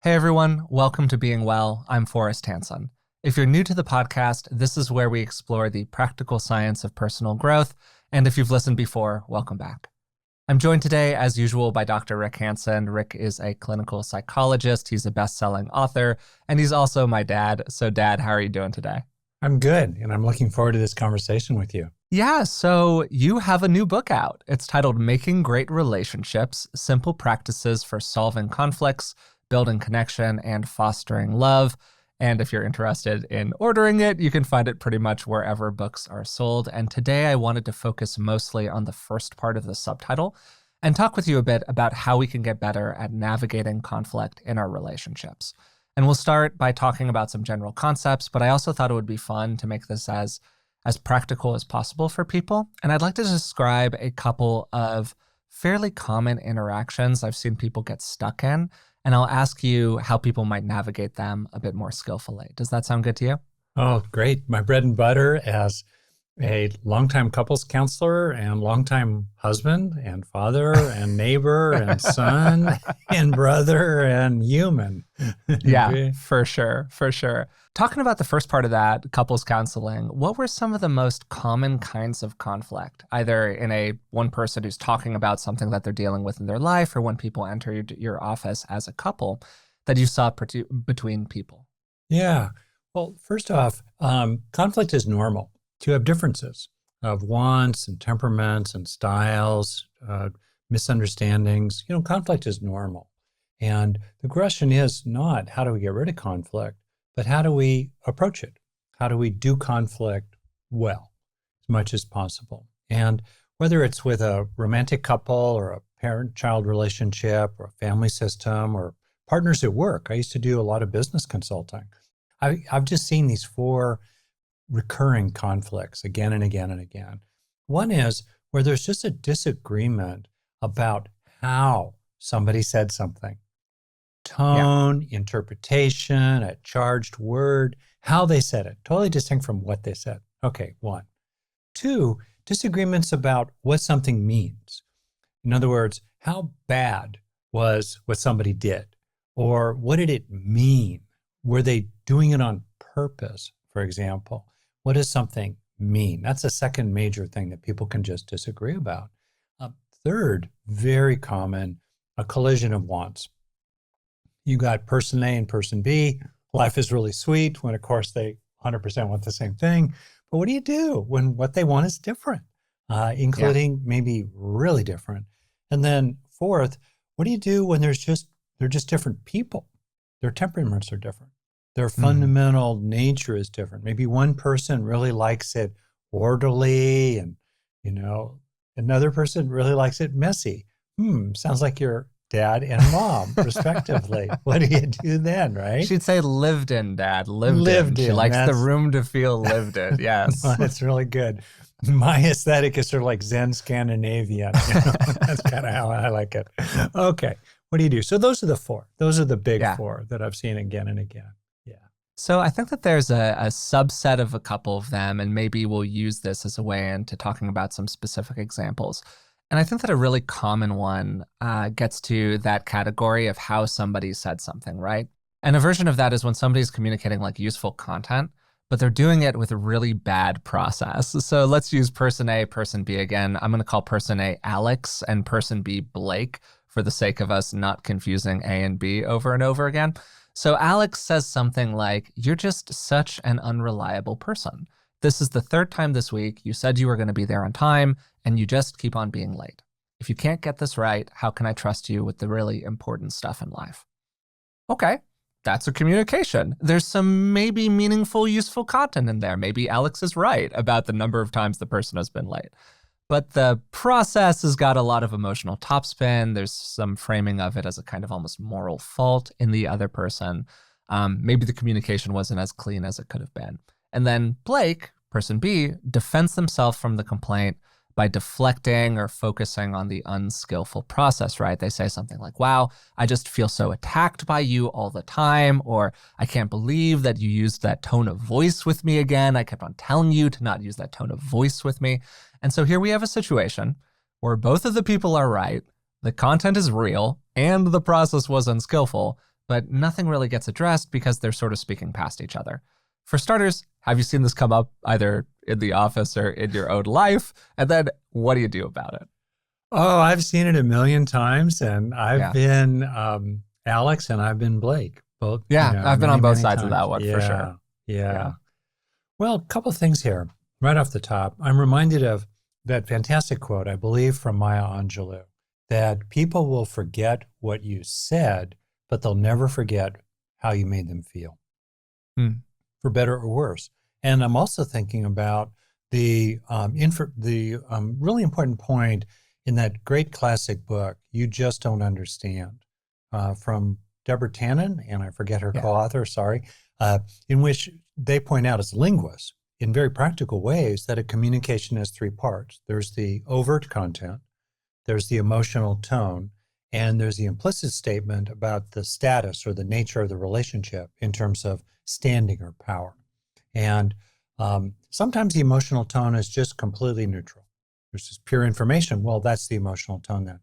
Hey everyone, welcome to Being Well. I'm Forrest Hanson. If you're new to the podcast, this is where we explore the practical science of personal growth. And if you've listened before, welcome back. I'm joined today, as usual, by Dr. Rick Hanson. Rick is a clinical psychologist. He's a best-selling author, and he's also my dad. So Dad, how are you doing today? I'm good, and I'm looking forward to this conversation with you. Yeah, so you have a new book out. It's titled Making Great Relationships, Simple Practices for Solving Conflicts, Building Connection, and Fostering Love. And if you're interested in ordering it, you can find it pretty much wherever books are sold. And today I wanted to focus mostly on the first part of the subtitle and talk with you a bit about how we can get better at navigating conflict in our relationships. And we'll start by talking about some general concepts, but I also thought it would be fun to make this as practical as possible for people. And I'd like to describe a couple of fairly common interactions I've seen people get stuck in, and I'll ask you how people might navigate them a bit more skillfully. Does that sound good to you? Oh, great. My bread and butter as a longtime couples counselor and longtime husband and father and neighbor and son and brother and human. Yeah, for sure. Talking about the first part of that, couples counseling, what were some of the most common kinds of conflict, either in one person who's talking about something that they're dealing with in their life or when people enter your office as a couple, that you saw between people? Yeah. Well, first off, conflict is normal. To have differences of wants and temperaments and styles, misunderstandings. Conflict is normal. And the question is not how do we get rid of conflict, but how do we approach it? How do we do conflict well, as much as possible? And whether it's with a romantic couple or a parent-child relationship or a family system or partners at work. I used to do a lot of business consulting. I've just seen these four recurring conflicts again and again and again. One is where there's just a disagreement about how somebody said something. Tone, interpretation, a charged word, how they said it, totally distinct from what they said. Okay, one. Two, disagreements about what something means. In other words, how bad was what somebody did? Or what did it mean? Were they doing it on purpose, for example? What does something mean? That's a second major thing that people can just disagree about. Third, very common, a collision of wants. You got person A and person B. Life is really sweet when, of course, they 100% want the same thing. But what do you do when what they want is different, including maybe really different? And then fourth, what do you do when they're just different people? Their temperaments are different. Their fundamental nature is different. Maybe one person really likes it orderly and, another person really likes it messy. Sounds like your dad and mom, respectively. What do you do then, right? She'd say lived in, Dad. Lived in. She likes the room to feel lived in. Yes. That's really good. My aesthetic is sort of like Zen Scandinavian. That's kind of how I like it. Okay. What do you do? So those are the four. Those are the big four that I've seen again and again. So I think that there's a subset of a couple of them, and maybe we'll use this as a way into talking about some specific examples. And I think that a really common one gets to that category of how somebody said something, right? And a version of that is when somebody's communicating like useful content, but they're doing it with a really bad process. So let's use person A, person B again. I'm going to call person A Alex and person B Blake for the sake of us not confusing A and B over and over again. So Alex says something like, "You're just such an unreliable person. This is the third time this week you said you were going to be there on time, and you just keep on being late. If you can't get this right, how can I trust you with the really important stuff in life?" Okay, that's a communication. There's some maybe meaningful, useful content in there. Maybe Alex is right about the number of times the person has been late. But the process has got a lot of emotional topspin. There's some framing of it as a kind of almost moral fault in the other person. Maybe the communication wasn't as clean as it could have been. And then Blake, person B, defends himself from the complaint by deflecting or focusing on the unskillful process, right? They say something like, "Wow, I just feel so attacked by you all the time," or "I can't believe that you used that tone of voice with me again. I kept on telling you to not use that tone of voice with me." And so here we have a situation where both of the people are right, the content is real, and the process was unskillful, but nothing really gets addressed because they're sort of speaking past each other. For starters, have you seen this come up either in the office or in your own life? And then what do you do about it? Oh, I've seen it a million times, and I've Yeah. been Alex and I've been Blake, both, Yeah, I've been many, on both many sides of times. that one for sure. Yeah, yeah. Yeah. Well, a couple things here right off the top. I'm reminded of that fantastic quote, I believe, from Maya Angelou, that people will forget what you said, but they'll never forget how you made them feel, Hmm. for better or worse. And I'm also thinking about the really important point in that great classic book, You Just Don't Understand, from Deborah Tannen, and I forget her Yeah. co-author, sorry, in which they point out as linguists in very practical ways that a communication has three parts. There's the overt content, there's the emotional tone, and there's the implicit statement about the status or the nature of the relationship in terms of standing or power. And sometimes the emotional tone is just completely neutral. There's just pure information. Well, that's the emotional tone then.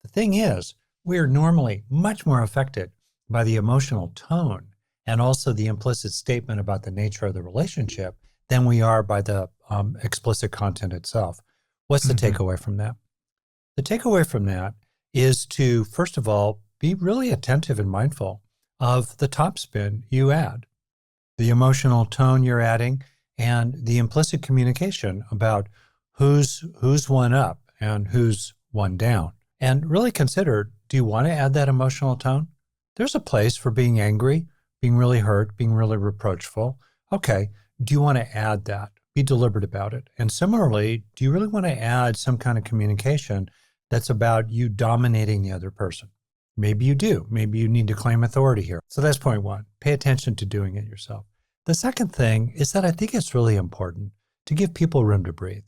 The thing is, we're normally much more affected by the emotional tone and also the implicit statement about the nature of the relationship than we are by the explicit content itself. What's the Mhm. takeaway from that? The takeaway from that is to, first of all, be really attentive and mindful of the topspin you add, the emotional tone you're adding, and the implicit communication about who's one up and who's one down. And really consider, do you want to add that emotional tone? There's a place for being angry, being really hurt, being really reproachful. Okay, do you want to add that? Be deliberate about it. And similarly, do you really want to add some kind of communication that's about you dominating the other person? Maybe you do. Maybe you need to claim authority here. So that's point one. Pay attention to doing it yourself. The second thing is that I think it's really important to give people room to breathe.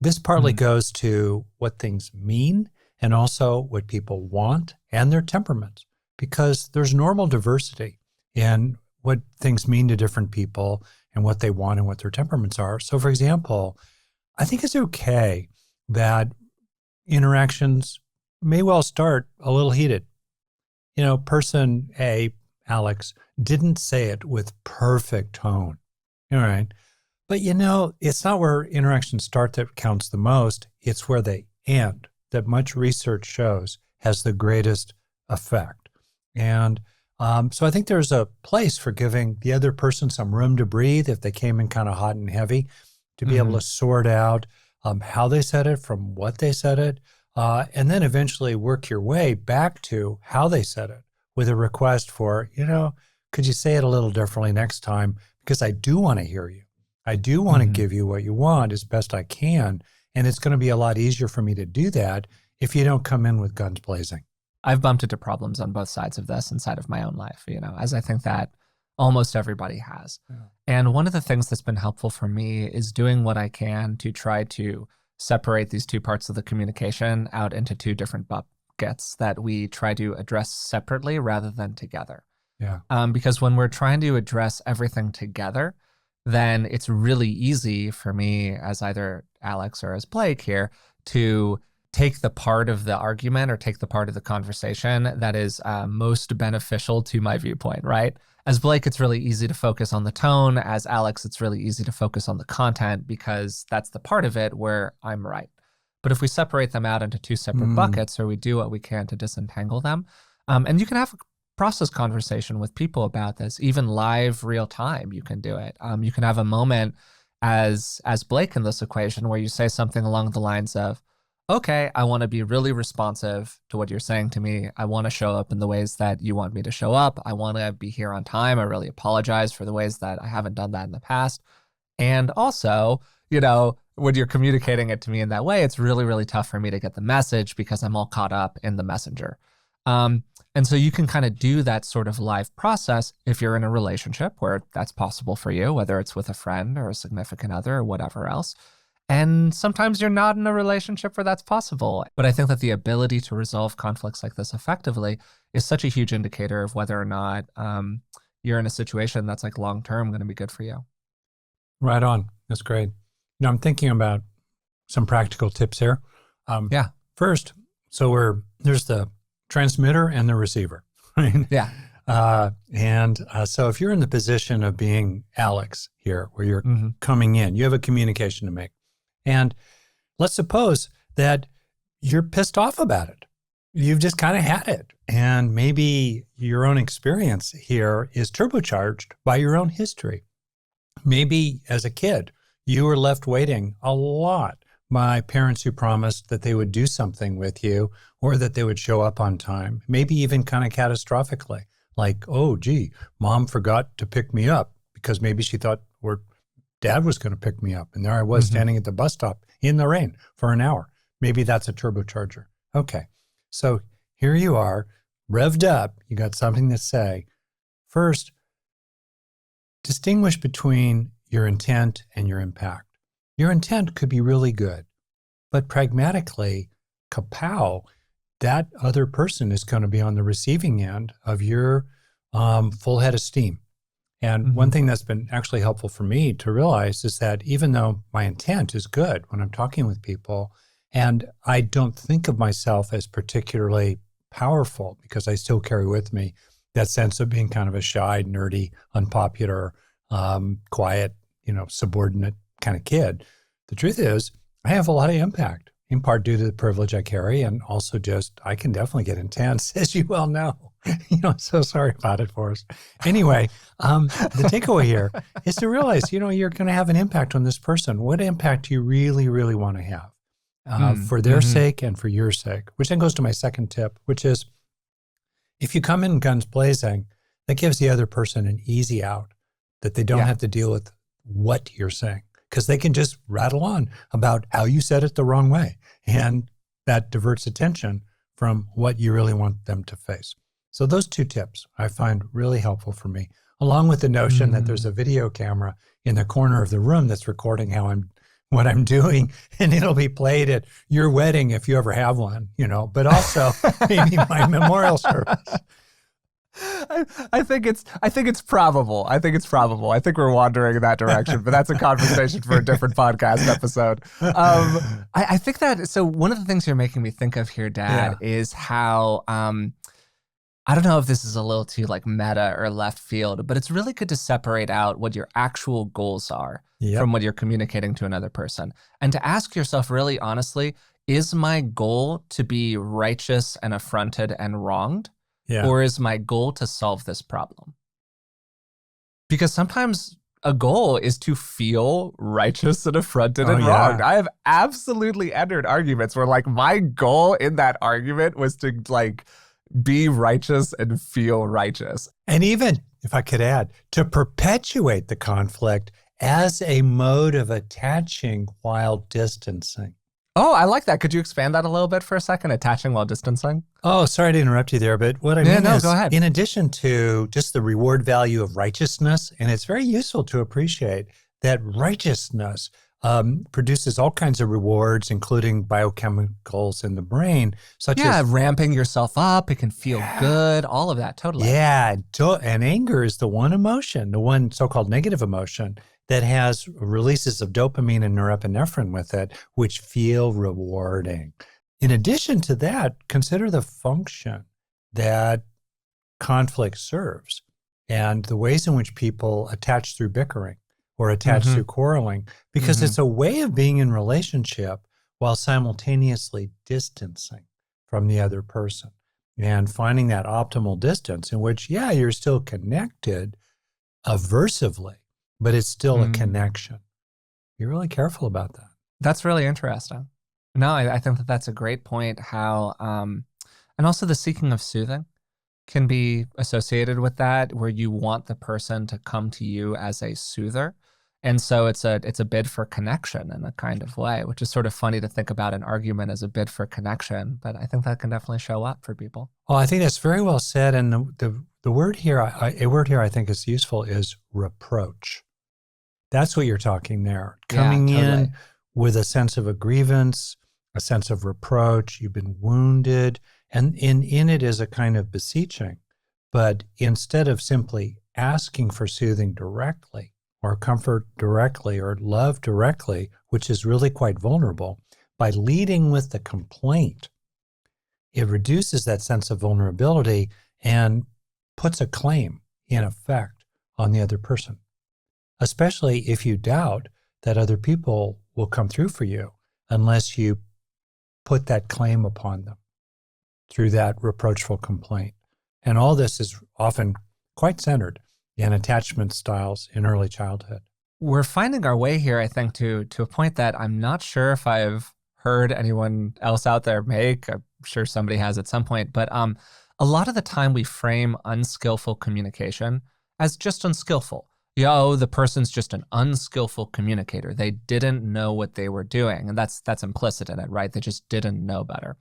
This partly Mhm. goes to what things mean and also what people want and their temperaments, because there's normal diversity in what things mean to different people and what they want and what their temperaments are. So, for example, I think it's okay that interactions may well start a little heated. Person A, Alex, didn't say it with perfect tone. All right. But it's not where interactions start that counts the most. It's where they end that much research shows has the greatest effect. And so I think there's a place for giving the other person some room to breathe if they came in kind of hot and heavy, to be able to Mhm. sort out how they said it from what they said it, and then eventually work your way back to how they said it with a request for, could you say it a little differently next time? Because I do want to hear you. I do want to Mhm. give you what you want as best I can. And it's going to be a lot easier for me to do that if you don't come in with guns blazing. I've bumped into problems on both sides of this inside of my own life, as I think that almost everybody has. Yeah. And one of the things that's been helpful for me is doing what I can to try to separate these two parts of the communication out into two different buckets that we try to address separately rather than together. Yeah. Because when we're trying to address everything together, then it's really easy for me as either Alex or as Blake here to take the part of the argument or take the part of the conversation that is most beneficial to my viewpoint, right? As Blake, it's really easy to focus on the tone. As Alex, it's really easy to focus on the content because that's the part of it where I'm right. But if we separate them out into two separate Mm. buckets, or we do what we can to disentangle them, and you can have a process conversation with people about this, even live, real time. You can do it. You can have a moment as Blake in this equation where you say something along the lines of, okay, I want to be really responsive to what you're saying to me. I want to show up in the ways that you want me to show up. I want to be here on time. I really apologize for the ways that I haven't done that in the past. And also, when you're communicating it to me in that way, it's really, really tough for me to get the message because I'm all caught up in the messenger. Um, and so you can kind of do that sort of live process if you're in a relationship where that's possible for you, whether it's with a friend or a significant other or whatever else. And sometimes you're not in a relationship where that's possible. But I think that the ability to resolve conflicts like this effectively is such a huge indicator of whether or not you're in a situation that's like long term going to be good for you. Right on. That's great. I'm thinking about some practical tips here. Um, Yeah. First, there's the transmitter and the receiver, right? Yeah. So if you're in the position of being Alex here, where you're Mm-hmm. coming in, you have a communication to make. And let's suppose that you're pissed off about it. You've just kind of had it. And maybe your own experience here is turbocharged by your own history. Maybe as a kid, you were left waiting a lot by parents who promised that they would do something with you or that they would show up on time, maybe even kind of catastrophically, like, oh, gee, mom forgot to pick me up because maybe she thought dad was going to pick me up. And there I was standing at the bus stop in the rain for an hour. Maybe that's a turbocharger. Okay, so here you are, revved up. You got something to say. First, distinguish between your intent and your impact. Your intent could be really good, but pragmatically, kapow, that other person is going to be on the receiving end of your full head of steam. And one thing that's been actually helpful for me to realize is that even though my intent is good when I'm talking with people, and I don't think of myself as particularly powerful because I still carry with me that sense of being kind of a shy, nerdy, unpopular, quiet, subordinate kind of kid. The truth is, I have a lot of impact, in part due to the privilege I carry, and also just I can definitely get intense, as you well know. So sorry about it, Forrest. Anyway, the takeaway here is to realize, you're going to have an impact on this person. What impact do you really, really want to have for their sake and for your sake? Which then goes to my second tip, which is if you come in guns blazing, that gives the other person an easy out, that they don't have to deal with what you're saying, because they can just rattle on about how you said it the wrong way. And that diverts attention from what you really want them to face. So those two tips I find really helpful for me, along with the notion that there's a video camera in the corner of the room that's recording what I'm doing, and it'll be played at your wedding if you ever have one, but also maybe my memorial service. I think it's probable. I think we're wandering in that direction, but that's a conversation for a different podcast episode. I think that, so one of the things you're making me think of here, Dad, is how, I don't know if this is a little too like meta or left field, but it's really good to separate out what your actual goals are from what you're communicating to another person. And to ask yourself really honestly, is my goal to be righteous and affronted and wronged? Yeah. Or is my goal to solve this problem? Because sometimes a goal is to feel righteous and affronted and wronged. I have absolutely entered arguments where like my goal in that argument was to like be righteous and feel righteous. And even, if I could add, to perpetuate the conflict as a mode of attaching while distancing. Oh, I like that. Could you expand that a little bit for a second? Attaching while distancing? Oh, sorry to interrupt you there, but what I mean is, go ahead. In addition to just the reward value of righteousness, and it's very useful to appreciate that righteousness produces all kinds of rewards, including biochemicals in the brain, such as ramping yourself up. It can feel good. All of that, totally. Yeah, and anger is the one emotion, the one so-called negative emotion that has releases of dopamine and norepinephrine with it, which feel rewarding. In addition to that, consider the function that conflict serves and the ways in which people attach through bickering or attach through quarreling, because it's a way of being in relationship while simultaneously distancing from the other person and finding that optimal distance in which, you're still connected aversively, but it's still a connection. Be really careful about that. That's really interesting. No, I think that that's a great point, how, and also the seeking of soothing can be associated with that, where you want the person to come to you as a soother. And so it's a bid for connection in a kind of way, which is sort of funny to think about an argument as a bid for connection, but I think that can definitely show up for people. Oh, I think that's very well said. And the word here, a word here I think is useful is reproach. That's what you're talking there. Coming in with a sense of a grievance, a sense of reproach, you've been wounded, and in it is a kind of beseeching. But instead of simply asking for soothing directly, or comfort directly, or love directly, which is really quite vulnerable, by leading with the complaint, it reduces that sense of vulnerability and puts a claim, in effect, on the other person, especially if you doubt that other people will come through for you unless you put that claim upon them through that reproachful complaint. And all this is often quite centered in attachment styles in early childhood. We're finding our way here, I think, to a point that I'm not sure if I've heard anyone else out there make. I'm sure somebody has at some point, but a lot of the time we frame unskillful communication as just unskillful. The person's just an unskillful communicator. They didn't know what they were doing, and that's implicit in it, right? They just didn't know better.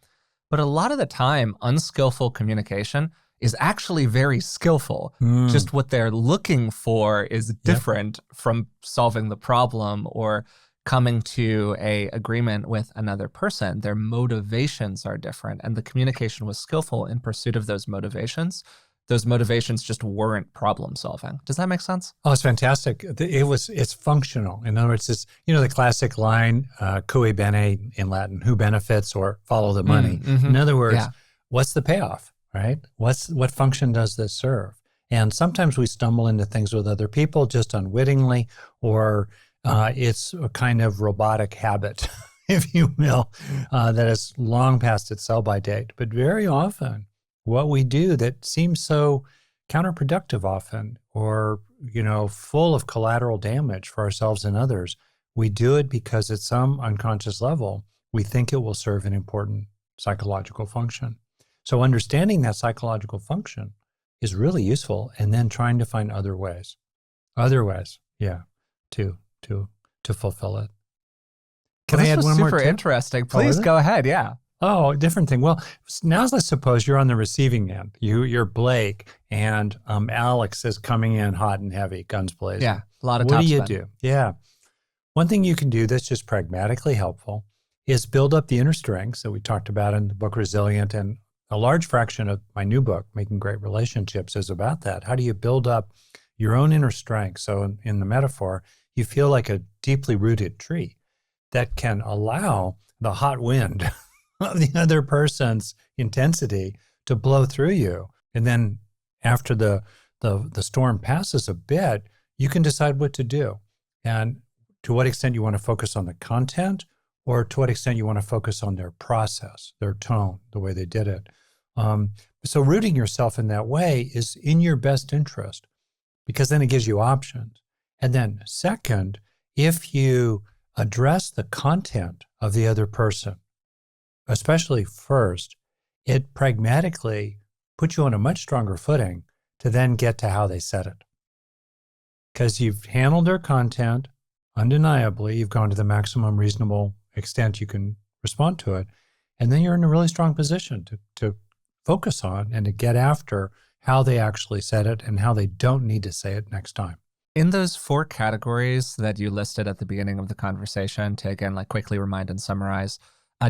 But a lot of the time, unskillful communication is actually very skillful. Just what they're looking for is different from solving the problem or coming to a agreement with another person. Their motivations are different, and the communication was skillful in pursuit of those motivations. Those motivations just weren't problem solving. Does that make sense? Oh, it's fantastic. It's functional. In other words, it's, the classic line, cui bene in Latin, who benefits or follow the money. In other words, what's the payoff, right? What function does this serve? And sometimes we stumble into things with other people just unwittingly, or it's a kind of robotic habit, if you will, that is long past its sell-by date. But very often, what we do that seems so counterproductive often, or, full of collateral damage for ourselves and others, we do it because at some unconscious level, we think it will serve an important psychological function. So understanding that psychological function is really useful, and then trying to find other ways, to fulfill it. Can I add one more tip? Super interesting. Please go ahead. Yeah. Oh, different thing. Well, now let's suppose you're on the receiving end. You're Blake, and Alex is coming in hot and heavy, guns blazing. Yeah, a lot of What top do you spin. do? Yeah. One thing you can do that's just pragmatically helpful is build up the inner strengths that we talked about in the book Resilient, and a large fraction of my new book, Making Great Relationships, is about that. How do you build up your own inner strength? So in the metaphor, you feel like a deeply rooted tree that can allow the hot wind of the other person's intensity to blow through you. And then after the storm passes a bit, you can decide what to do. And to what extent you want to focus on the content, or to what extent you want to focus on their process, their tone, the way they did it. So rooting yourself in that way is in your best interest, because then it gives you options. And then second, if you address the content of the other person, especially first, it pragmatically puts you on a much stronger footing to then get to how they said it. Because you've handled their content, undeniably, you've gone to the maximum reasonable extent you can respond to it, and then you're in a really strong position to focus on and to get after how they actually said it and how they don't need to say it next time. In those 4 categories that you listed at the beginning of the conversation, to again, quickly remind and summarize,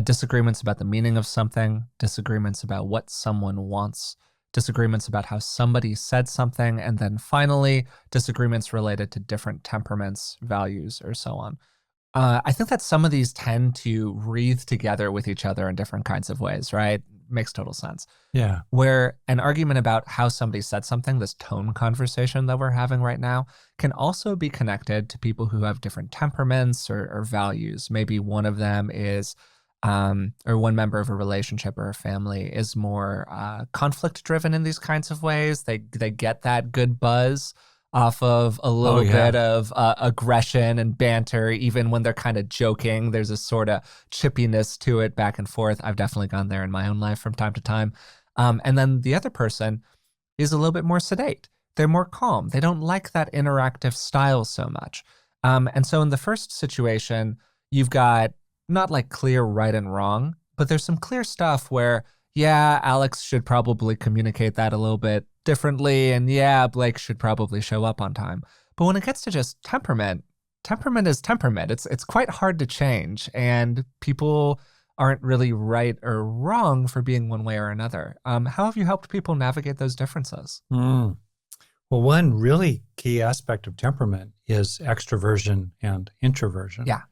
disagreements about the meaning of something, disagreements about what someone wants, disagreements about how somebody said something, and then finally, disagreements related to different temperaments, values, or so on. I think that some of these tend to wreathe together with each other in different kinds of ways, right? Makes total sense. Yeah. Where an argument about how somebody said something, this tone conversation that we're having right now, can also be connected to people who have different temperaments or values. Maybe one of them is, or one member of a relationship or a family is more conflict driven in these kinds of ways. They get that good buzz off of a little bit of aggression and banter, even when they're kind of joking. There's a sort of chippiness to it back and forth. I've definitely gone there in my own life from time to time. And then the other person is a little bit more sedate. They're more calm. They don't like that interactive style so much. And so in the first situation, you've got not clear right and wrong, but there's some clear stuff where, yeah, Alex should probably communicate that a little bit differently, and yeah, Blake should probably show up on time. But when it gets to just temperament is temperament. It's quite hard to change, and people aren't really right or wrong for being one way or another. How have you helped people navigate those differences? Well, one really key aspect of temperament is extroversion and introversion. Yeah.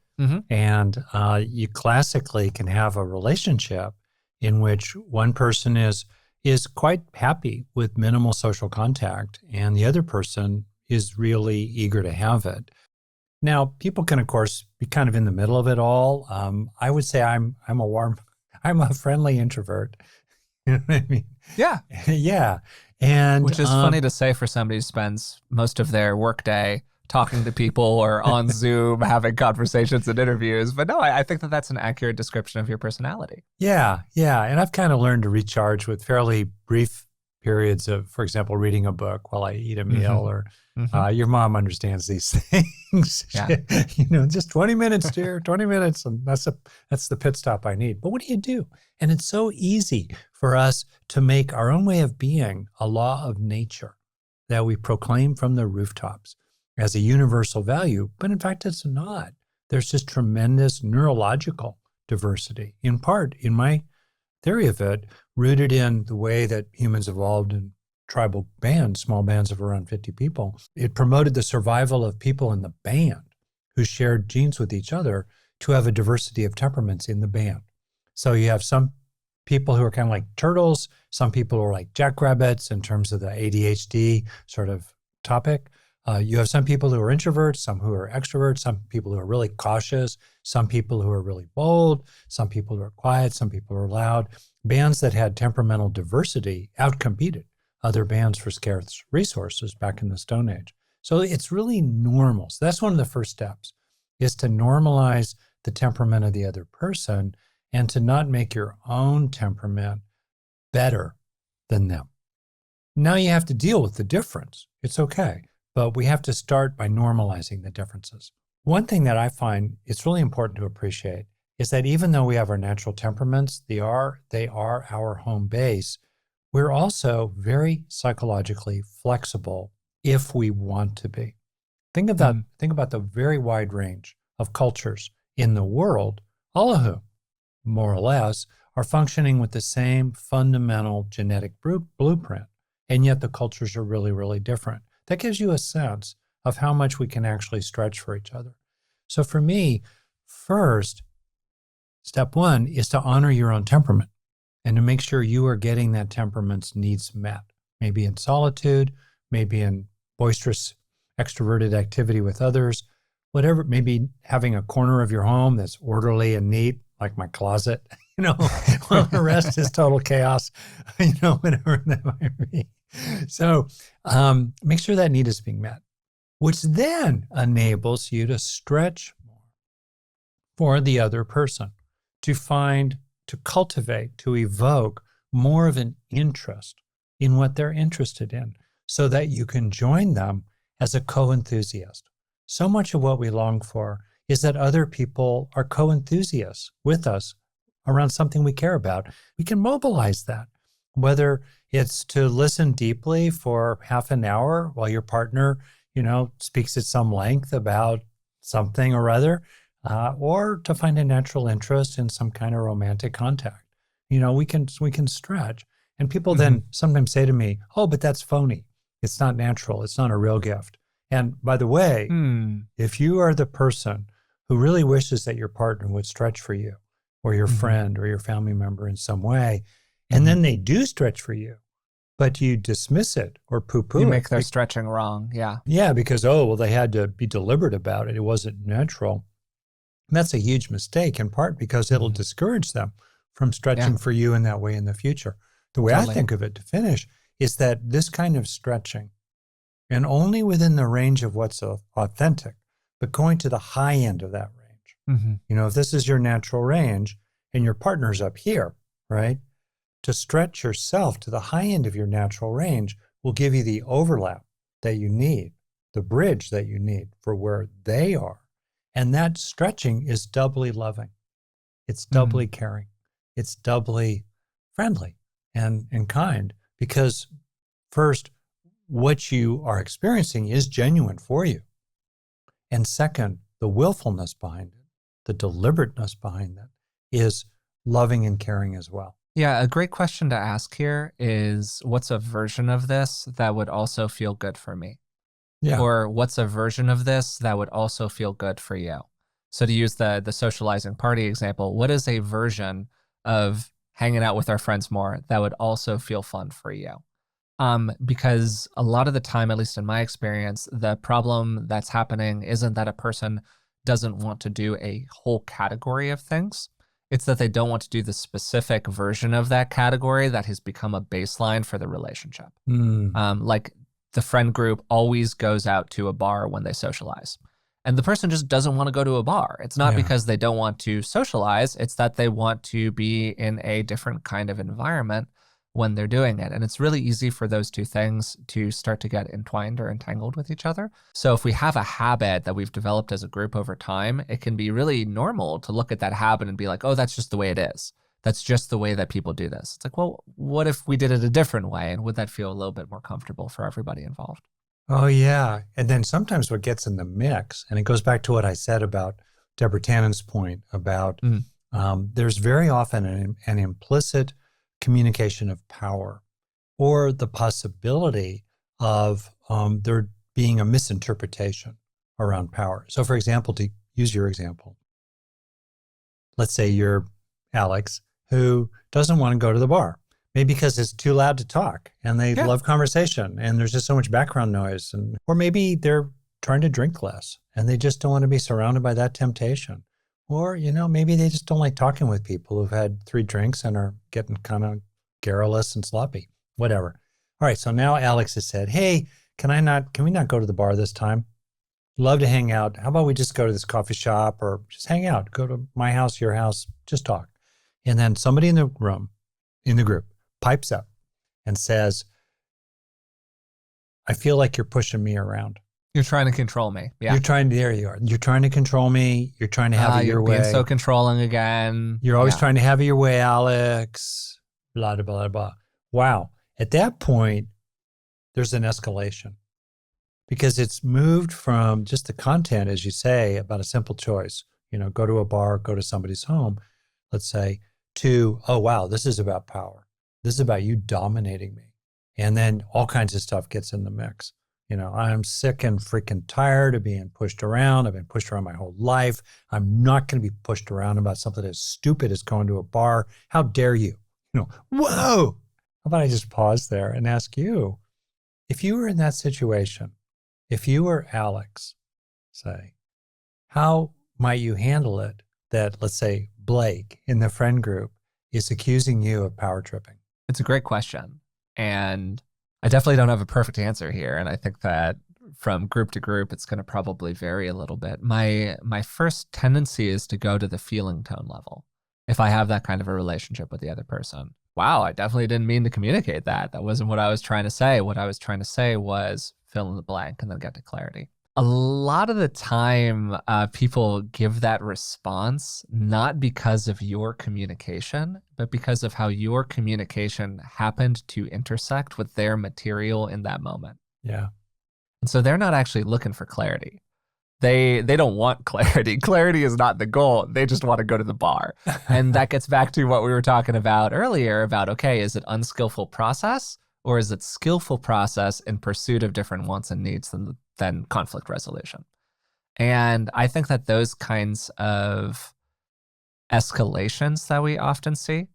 And you classically can have a relationship in which one person is is quite happy with minimal social contact, and the other person is really eager to have it. Now, people can, of course, be kind of in the middle of it all. I would say I'm a friendly introvert. You know what I mean? Yeah. Yeah. And Which is funny to say for somebody who spends most of their workday talking to people or on Zoom having conversations and interviews. But no, I think that that's an accurate description of your personality. yeah, yeah. And I've kind of learned to recharge with fairly brief periods of, for example, reading a book while I eat a meal, or your mom understands these things. Yeah. Just 20 minutes, dear, 20 minutes. And that's the pit stop I need. But what do? And it's so easy for us to make our own way of being a law of nature that we proclaim from the rooftops as a universal value. But in fact, it's not. There's just tremendous neurological diversity, in part, in my theory of it, rooted in the way that humans evolved in tribal bands, small bands of around 50 people. It promoted the survival of people in the band who shared genes with each other to have a diversity of temperaments in the band. So you have some people who are kind of like turtles, some people who are like jackrabbits in terms of the ADHD sort of topic. You have some people who are introverts, some who are extroverts, some people who are really cautious, some people who are really bold, some people who are quiet, some people who are loud. Bands that had temperamental diversity outcompeted other bands for scarce resources back in the Stone Age. So it's really normal. So that's one of the first steps, is to normalize the temperament of the other person and to not make your own temperament better than them. Now you have to deal with the difference. It's okay. But we have to start by normalizing the differences. One thing that I find it's really important to appreciate is that even though we have our natural temperaments, they are our home base, we're also very psychologically flexible if we want to be. Think about the very wide range of cultures in the world, all of whom, more or less, are functioning with the same fundamental genetic blueprint, and yet the cultures are really, really different. That gives you a sense of how much we can actually stretch for each other. So for me, first, step one is to honor your own temperament and to make sure you are getting that temperament's needs met, maybe in solitude, maybe in boisterous, extroverted activity with others, whatever, maybe having a corner of your home that's orderly and neat, like my closet, while the rest is total chaos, whatever that might be. So make sure that need is being met, which then enables you to stretch more for the other person, to cultivate, to evoke more of an interest in what they're interested in so that you can join them as a co-enthusiast. So much of what we long for is that other people are co-enthusiasts with us around something we care about. We can mobilize that, whether it's to listen deeply for half an hour while your partner, speaks at some length about something or other, or to find a natural interest in some kind of romantic contact. We can stretch. And people then sometimes say to me, "Oh, but that's phony. It's not natural. It's not a real gift." And by the way, if you are the person who really wishes that your partner would stretch for you, or your friend or your family member in some way, and then they do stretch for you, but you dismiss it or poo-poo it. You make their stretching wrong, yeah. Yeah, because, they had to be deliberate about it. It wasn't natural. And that's a huge mistake, in part because it'll discourage them from stretching for you in that way in the future. The way I think of it, to finish, is that this kind of stretching, and only within the range of what's authentic, but going to the high end of that range. If this is your natural range and your partner's up here, right? To stretch yourself to the high end of your natural range will give you the overlap that you need, the bridge that you need for where they are. And that stretching is doubly loving. It's doubly caring. It's doubly friendly and kind, because first, what you are experiencing is genuine for you. And second, the willfulness behind it, the deliberateness behind that is loving and caring as well. Yeah, a great question to ask here is, what's a version of this that would also feel good for me? Yeah. Or what's a version of this that would also feel good for you? So to use the socializing party example, what is a version of hanging out with our friends more that would also feel fun for you. Because a lot of the time, at least in my experience, the problem that's happening isn't that a person doesn't want to do a whole category of things. It's that they don't want to do the specific version of that category that has become a baseline for the relationship. Like the friend group always goes out to a bar when they socialize. And the person just doesn't want to go to a bar. It's not because they don't want to socialize. It's that they want to be in a different kind of environment when they're doing it. And it's really easy for those two things to start to get entwined or entangled with each other. So if we have a habit that we've developed as a group over time, it can be really normal to look at that habit and be like, oh, that's just the way it is. That's just the way that people do this. It's like, well, what if we did it a different way? And would that feel a little bit more comfortable for everybody involved? Oh, yeah. And then sometimes what gets in the mix, and it goes back to what I said about Deborah Tannen's point about there's very often an implicit communication of power or the possibility of there being a misinterpretation around power. So for example, to use your example, let's say you're Alex, who doesn't want to go to the bar, maybe because it's too loud to talk and they love conversation and there's just so much background noise. Or maybe they're trying to drink less and they just don't want to be surrounded by that temptation. Or, maybe they just don't like talking with people who've had 3 drinks and are getting kind of garrulous and sloppy, whatever. All right, so now Alex has said, hey, can we not go to the bar this time? Love to hang out. How about we just go to this coffee shop or just hang out, go to my house, your house, just talk. And then somebody in the group, pipes up and says, I feel like you're pushing me around. You're trying to control me. Yeah. There you are. You're trying to control me. You're trying to have it your way. You're being so controlling again. You're always trying to have it your way, Alex. Blah, blah, blah, blah. Wow. At that point, there's an escalation because it's moved from just the content, as you say, about a simple choice, go to a bar, go to somebody's home, let's say, to, oh, wow, this is about power. This is about you dominating me. And then all kinds of stuff gets in the mix. I'm sick and freaking tired of being pushed around. I've been pushed around my whole life. I'm not going to be pushed around about something as stupid as going to a bar. How dare you? Whoa. How about I just pause there and ask you, if you were in that situation, if you were Alex, say, how might you handle it that, let's say, Blake in the friend group is accusing you of power tripping? It's a great question. And I definitely don't have a perfect answer here. And I think that from group to group, it's going to probably vary a little bit. My first tendency is to go to the feeling tone level. If I have that kind of a relationship with the other person, wow, I definitely didn't mean to communicate that. That wasn't what I was trying to say. What I was trying to say was fill in the blank and then get to clarity. A lot of the time, people give that response not because of your communication, but because of how your communication happened to intersect with their material in that moment. Yeah. And so they're not actually looking for clarity. They don't want clarity. Clarity is not the goal. They just want to go to the bar. And that gets back to what we were talking about earlier about, okay, is it unskillful process or is it skillful process in pursuit of different wants and needs than conflict resolution? And I think that those kinds of escalations that we often see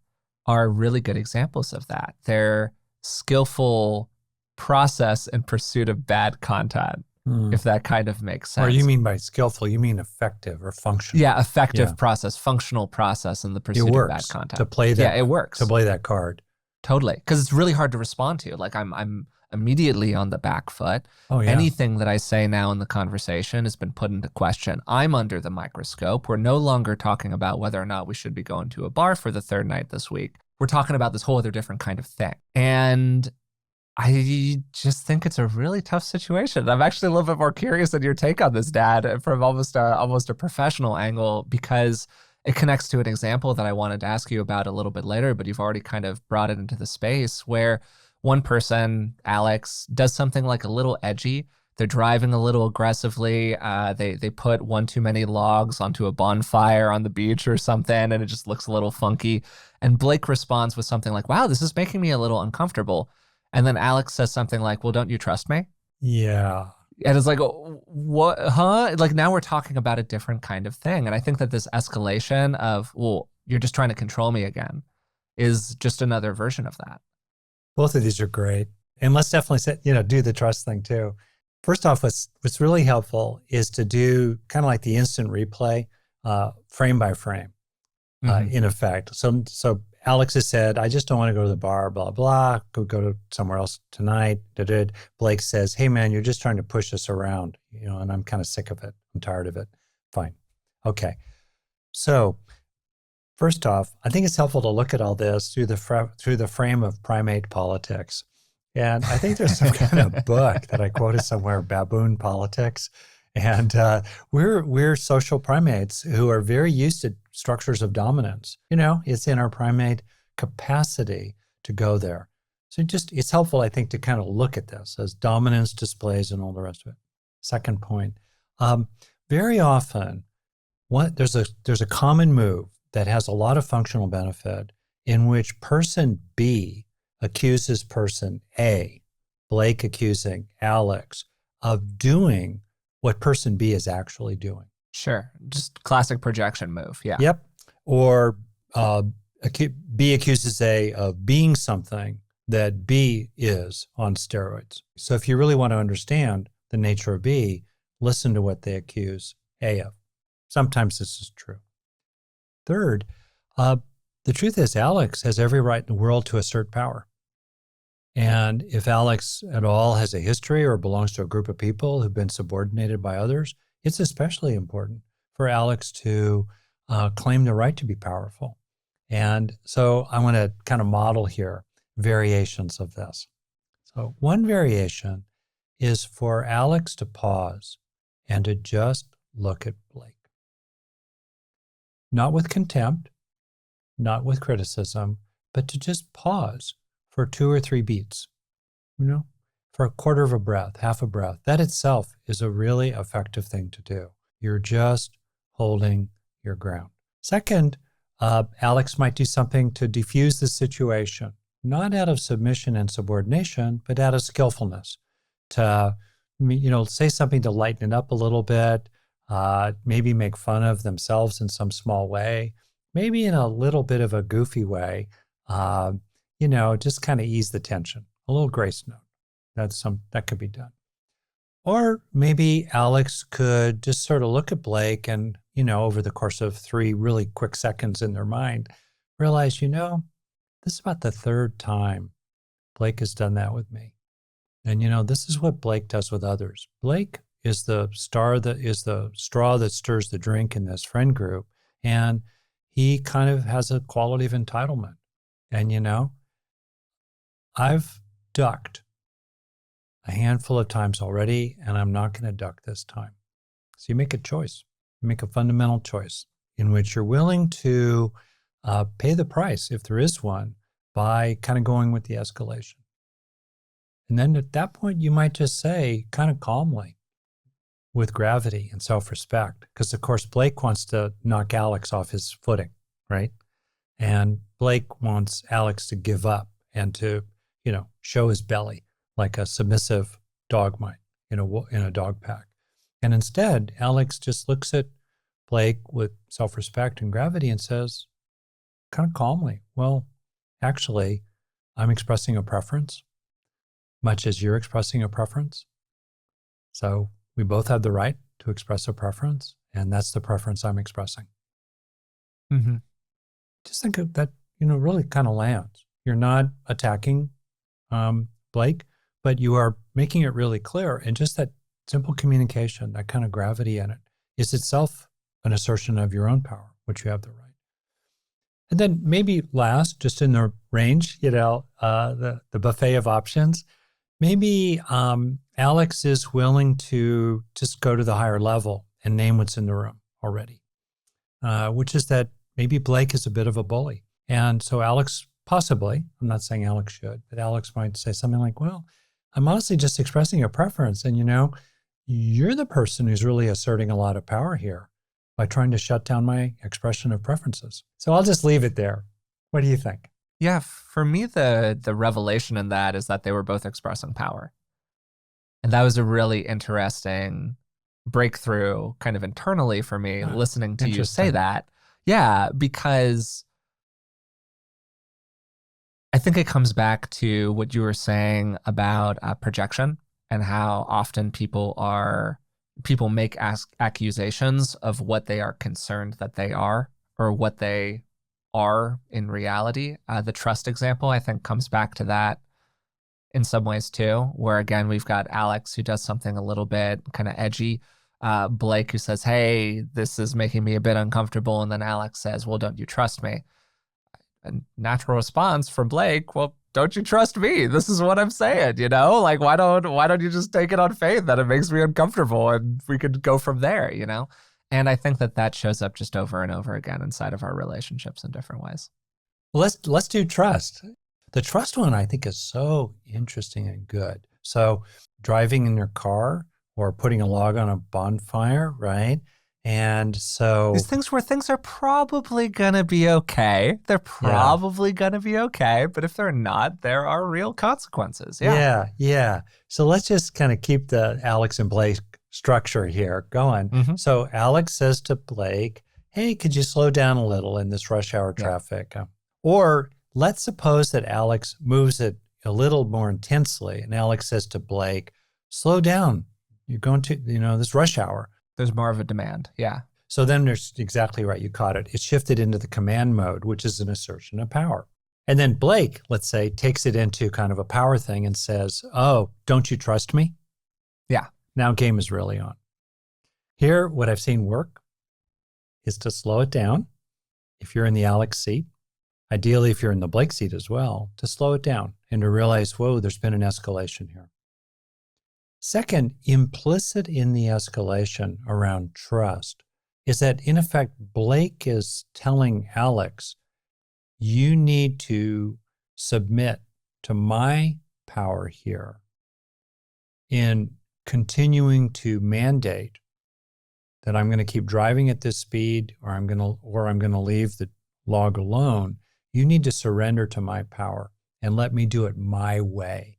are really good examples of that. They're skillful process in pursuit of bad content, if that kind of makes sense. Or you mean by skillful, you mean effective or functional. Yeah, effective process, functional process in the pursuit of bad content. To play that, it works. To play that card. Totally. Because it's really hard to respond to. Like I'm immediately on the back foot. Oh, yeah. Anything that I say now in the conversation has been put into question. I'm under the microscope. We're no longer talking about whether or not we should be going to a bar for the 3rd night this week. We're talking about this whole other different kind of thing. And I just think it's a really tough situation. I'm actually a little bit more curious than your take on this, Dad, from almost a professional angle, because it connects to an example that I wanted to ask you about a little bit later, but you've already kind of brought it into the space where one person, Alex, does something like a little edgy. They're driving a little aggressively. They put one too many logs onto a bonfire on the beach or something, and it just looks a little funky. And Blake responds with something like, wow, this is making me a little uncomfortable. And then Alex says something like, well, don't you trust me? Yeah. And it's like, what, huh? Like now we're talking about a different kind of thing. And I think that this escalation of, well, you're just trying to control me again, is just another version of that. Both of these are great. And let's definitely say, do the trust thing too. First off, what's really helpful is to do kind of like the instant replay, frame by frame, in effect. So Alex has said, I just don't want to go to the bar, blah, blah, go to somewhere else tonight. Blake says, hey man, you're just trying to push us around, and I'm kind of sick of it. I'm tired of it. Fine. Okay. So first off, I think it's helpful to look at all this through the frame of primate politics. And I think there's some kind of book that I quoted somewhere, Baboon Politics. And we're social primates who are very used to structures of dominance. It's in our primate capacity to go there. So it's helpful, I think, to kind of look at this as dominance displays and all the rest of it. Second point, very often, there's a common move that has a lot of functional benefit in which person B accuses person A, Blake accusing Alex, of doing what person B is actually doing. Sure. Just classic projection move. Yeah. Yep. Or B accuses A of being something that B is on steroids. So if you really want to understand the nature of B, listen to what they accuse A of. Sometimes this is true. Third, the truth is Alex has every right in the world to assert power. And if Alex at all has a history or belongs to a group of people who've been subordinated by others, it's especially important for Alex to claim the right to be powerful. And so I want to kind of model here variations of this. So one variation is for Alex to pause and to just look at Blake. Not with contempt, not with criticism, but to just pause for 2 or 3 beats, for a quarter of a breath, half a breath. That itself is a really effective thing to do. You're just holding your ground. Second, Alex might do something to diffuse the situation, not out of submission and subordination, but out of skillfulness. To, say something to lighten it up a little bit, maybe make fun of themselves in some small way, maybe in a little bit of a goofy way, just kind of ease the tension. A little grace note. That could be done. Or maybe Alex could just sort of look at Blake and, over the course of 3 really quick seconds in their mind, realize, this is about the 3rd time Blake has done that with me. And, this is what Blake does with others. Blake is the straw that stirs the drink in this friend group. And he kind of has a quality of entitlement. And, I've ducked a handful of times already, and I'm not going to duck this time. So you make a choice. You make a fundamental choice in which you're willing to pay the price, if there is one, by kind of going with the escalation. And then at that point, you might just say, kind of calmly, with gravity and self-respect, because of course Blake wants to knock Alex off his footing, right? And Blake wants Alex to give up and to, show his belly like a submissive dog might in a dog pack. And instead, Alex just looks at Blake with self-respect and gravity and says, kind of calmly, well, actually, I'm expressing a preference, much as you're expressing a preference. So we both have the right to express a preference, and that's the preference I'm expressing. Mm-hmm. Just think of that, really kind of lands. You're not attacking Blake, but you are making it really clear. And just that simple communication, that kind of gravity in it, is itself an assertion of your own power, which you have the right. And then maybe last, just in the range, the buffet of options, maybe Alex is willing to just go to the higher level and name what's in the room already, which is that maybe Blake is a bit of a bully. And so Alex possibly, I'm not saying Alex should, but Alex might say something like, well, I'm honestly just expressing a preference. And, you're the person who's really asserting a lot of power here by trying to shut down my expression of preferences. So I'll just leave it there. What do you think? Yeah, for me, the revelation in that is that they were both expressing power. And that was a really interesting breakthrough kind of internally for me, listening to you say that. Yeah, because I think it comes back to what you were saying about projection and how often people make accusations of what they are concerned that they are or what they are in reality. The trust example, I think, comes back to that in some ways too, where again, we've got Alex who does something a little bit kind of edgy. Blake who says, "Hey, this is making me a bit uncomfortable." And then Alex says, "Well, don't you trust me?" A natural response from Blake, "Well, don't you trust me? This is what I'm saying, you know? Like why don't you just take it on faith that it makes me uncomfortable and we could go from there, you know?" And I think that that shows up just over and over again inside of our relationships in different ways. Well, let's do trust. The trust one I think is so interesting and good. So driving in your car or putting a log on a bonfire, right? And These so things where things are probably gonna be okay. They're yeah, probably gonna be okay, but if they're not, there are real consequences. Yeah. yeah. So let's just kind of keep the Alex and Blake structure here going. Mm-hmm. So Alex says to Blake, "Hey, could you slow down a little in this rush hour Yeah. traffic?" Or let's suppose that Alex moves it a little more intensely, and Alex says to Blake, "Slow down. You're going to, this rush hour." There's more of a demand. Yeah. So then there's exactly right. You caught it. It's shifted into the command mode, which is an assertion of power. And then Blake, let's say, takes it into kind of a power thing and says, "Oh, don't you trust me?" Yeah. Now game is really on. Here, what I've seen work is to slow it down. If you're in the Alex seat, ideally, if you're in the Blake seat as well, to slow it down and to realize, whoa, there's been an escalation here. Second, implicit in the escalation around trust is that, in effect, Blake is telling Alex, you need to submit to my power here in continuing to mandate that I'm going to keep driving at this speed or I'm going to leave the log alone. You need to surrender to my power and let me do it my way,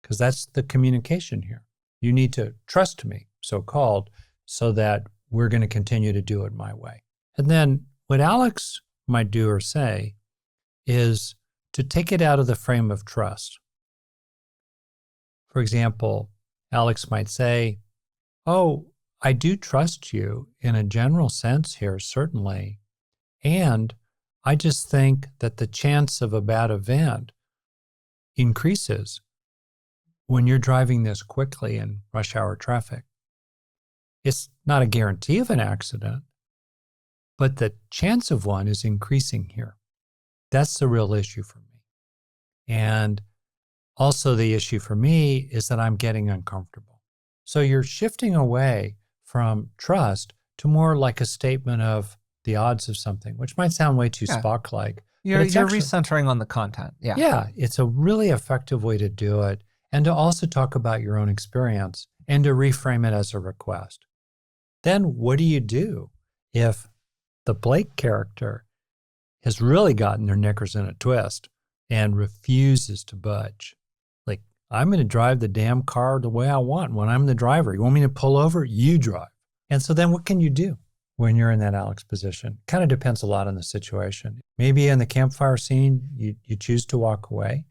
because that's the communication here. You need to trust me, so-called, so that we're going to continue to do it my way. And then what Alex might do or say is to take it out of the frame of trust. For example, Alex might say, "Oh, I do trust you in a general sense here, certainly. And I just think that the chance of a bad event increases when you're driving this quickly in rush hour traffic. It's not a guarantee of an accident, but the chance of one is increasing here. That's the real issue for me. And also the issue for me is that I'm getting uncomfortable." So you're shifting away from trust to more like a statement of the odds of something, which might sound way too Yeah. Spock-like. You're recentering on the content. Yeah. Yeah, it's a really effective way to do it, and to also talk about your own experience and to reframe it as a request. Then what do you do if the Blake character has really gotten their knickers in a twist and refuses to budge? Like, I'm going to drive the damn car the way I want when I'm the driver. You want me to pull over? You drive. And so then what can you do when you're in that Alex position? Kind of depends a lot on the situation. Maybe in the campfire scene, you choose to walk away,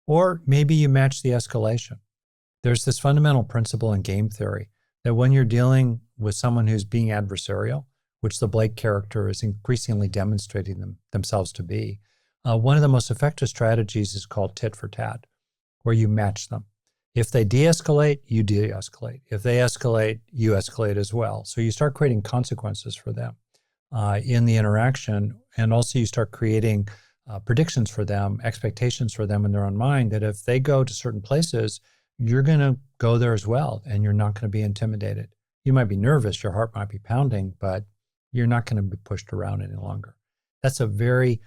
or maybe you match the escalation. There's this fundamental principle in game theory that when you're dealing with someone who's being adversarial, which the Blake character is increasingly demonstrating themselves to be, one of the most effective strategies is called tit for tat, where you match them. If they de-escalate, you de-escalate. If they escalate, you escalate as well. So you start creating consequences for them in the interaction, and also you start creating predictions for them, expectations for them in their own mind, that if they go to certain places, you're going to go there as well, and you're not going to be intimidated. You might be nervous, your heart might be pounding, but you're not going to be pushed around any longer. That's a very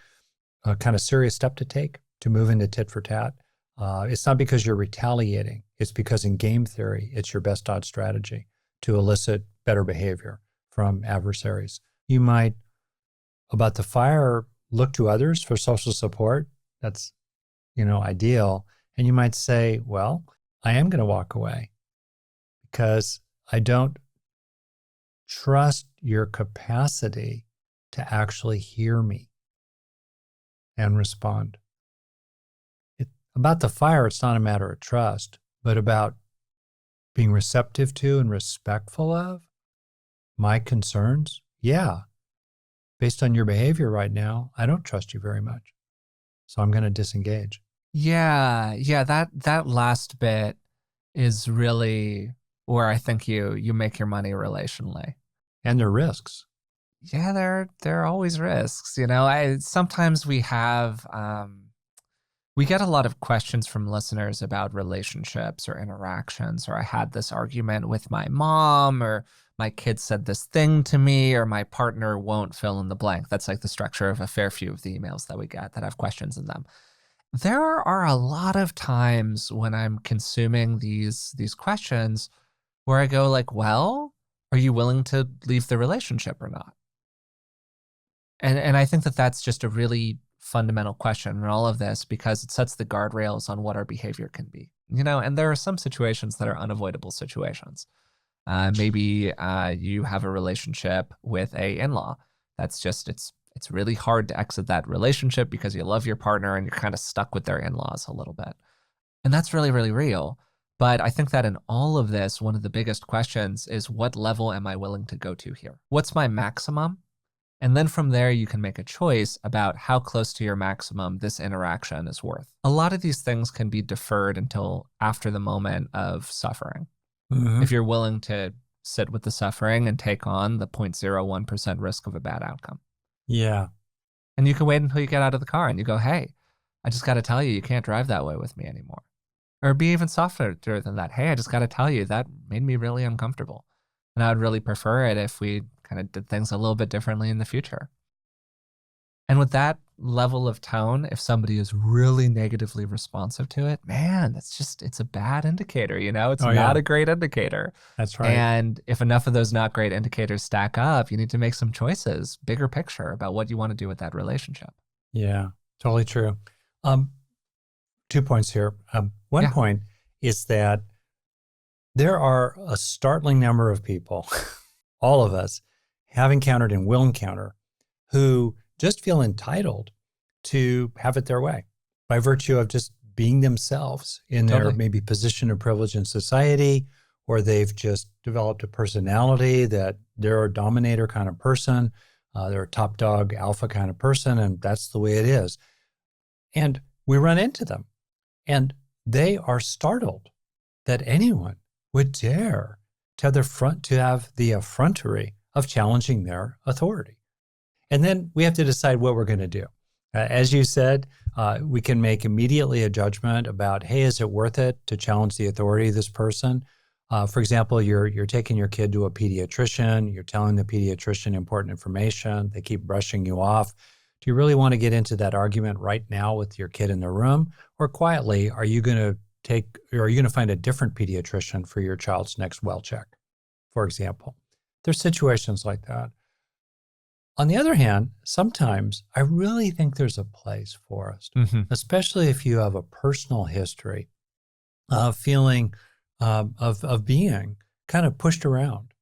kind of serious step to take to move into tit for tat. It's not because you're retaliating. It's because in game theory, it's your best odds strategy to elicit better behavior from adversaries. You might, about the fire, look to others for social support. That's, ideal. And you might say, well, I am going to walk away because I don't trust your capacity to actually hear me and respond. About the fire, it's not a matter of trust, but about being receptive to and respectful of my concerns. Yeah, based on your behavior right now, I don't trust you very much. So I'm going to disengage. Yeah, that last bit is really where I think you make your money relationally. And there are risks. Yeah, there are always risks. You know, I sometimes we get a lot of questions from listeners about relationships or interactions, or I had this argument with my mom, or my kid said this thing to me, or my partner won't fill in the blank. That's like the structure of a fair few of the emails that we get that have questions in them. There are a lot of times when I'm consuming these questions where I go like, well, are you willing to leave the relationship or not? And I think that that's just a really fundamental question in all of this, because it sets the guardrails on what our behavior can be. You know, and there are some situations that are unavoidable situations. Maybe you have a relationship with a in-law. That's just it's really hard to exit that relationship because you love your partner and you're kind of stuck with their in-laws a little bit. And that's really, really real. But I think that in all of this, one of the biggest questions is, what level am I willing to go to here? What's my maximum? And then from there, you can make a choice about how close to your maximum this interaction is worth. A lot of these things can be deferred until after the moment of suffering. Mm-hmm. If you're willing to sit with the suffering and take on the 0.01% risk of a bad outcome. Yeah. And you can wait until you get out of the car and you go, hey, I just got to tell you, you can't drive that way with me anymore. Or be even softer than that. Hey, I just got to tell you, that made me really uncomfortable. And I would really prefer it if we kind of did things a little bit differently in the future. And with that level of tone, if somebody is really negatively responsive to it, man, it's a bad indicator, you know? It's not a great indicator. That's right. And if enough of those not great indicators stack up, you need to make some choices, bigger picture about what you want to do with that relationship. Yeah, totally true. 2 points here. One point is that there are a startling number of people, all of us, have encountered and will encounter, who just feel entitled to have it their way by virtue of just being themselves in their maybe position of privilege in society, or they've just developed a personality that they're a dominator kind of person, they're a top dog alpha kind of person, and that's the way it is. And we run into them, and they are startled that anyone would dare to have the effrontery of challenging their authority. And then we have to decide what we're going to do. As you said, we can make immediately a judgment about, hey, is it worth it to challenge the authority of this person? For example, you're taking your kid to a pediatrician, you're telling the pediatrician important information, they keep brushing you off. Do you really want to get into that argument right now with your kid in the room? Or quietly, are you going to find a different pediatrician for your child's next well check, for example? There's situations like that. On the other hand, sometimes I really think there's a place, Forrest, especially if you have a personal history of feeling, of being kind of pushed around,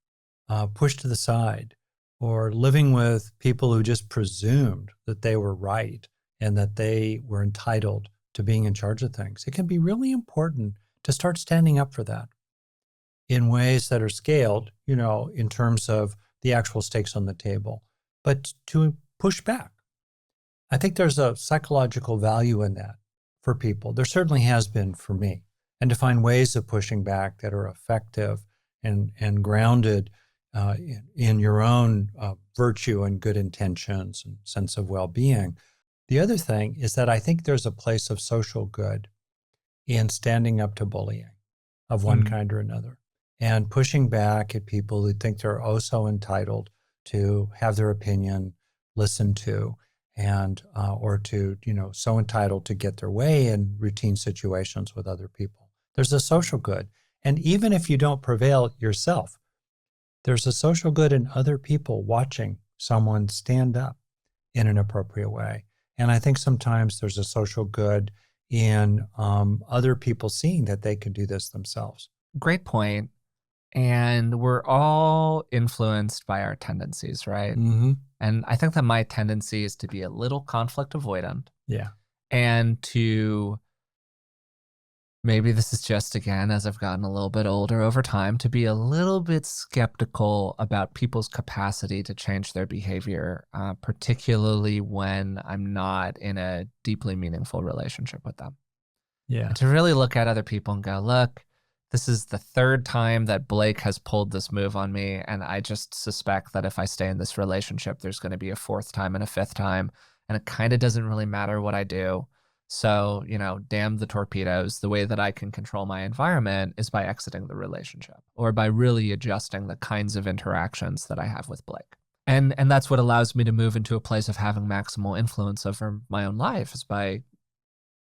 pushed to the side, or living with people who just presumed that they were right and that they were entitled to being in charge of things. It can be really important to start standing up for that in ways that are scaled, in terms of the actual stakes on the table, but to push back. I think there's a psychological value in that for people. There certainly has been for me. And to find ways of pushing back that are effective and grounded in your own virtue and good intentions and sense of well-being. The other thing is that I think there's a place of social good in standing up to bullying of one kind or another and pushing back at people who think they're oh so entitled to have their opinion listened to, and or to, so entitled to get their way in routine situations with other people. There's a social good. And even if you don't prevail yourself, there's a social good in other people watching someone stand up in an appropriate way. And I think sometimes there's a social good in other people seeing that they can do this themselves. Great point. And we're all influenced by our tendencies, right? Mm-hmm. And I think that my tendency is to be a little conflict avoidant. Yeah. And to maybe this is just, again, as I've gotten a little bit older over time, to be a little bit skeptical about people's capacity to change their behavior, particularly when I'm not in a deeply meaningful relationship with them. Yeah. And to really look at other people and go, look, this is the third time that Blake has pulled this move on me. And I just suspect that if I stay in this relationship, there's going to be a fourth time and a fifth time. And it kind of doesn't really matter what I do. So, damn the torpedoes. The way that I can control my environment is by exiting the relationship or by really adjusting the kinds of interactions that I have with Blake. And that's what allows me to move into a place of having maximal influence over my own life, is by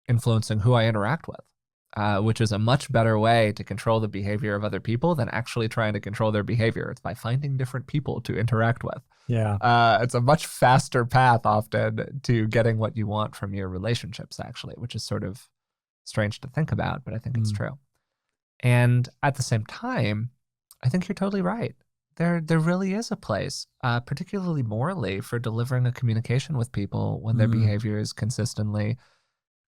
influencing who I interact with, which is a much better way to control the behavior of other people than actually trying to control their behavior. It's by finding different people to interact with. Yeah. It's a much faster path often to getting what you want from your relationships, actually, which is sort of strange to think about, but I think it's true. And at the same time, I think you're totally right. There really is a place, particularly morally, for delivering a communication with people when their behavior is consistently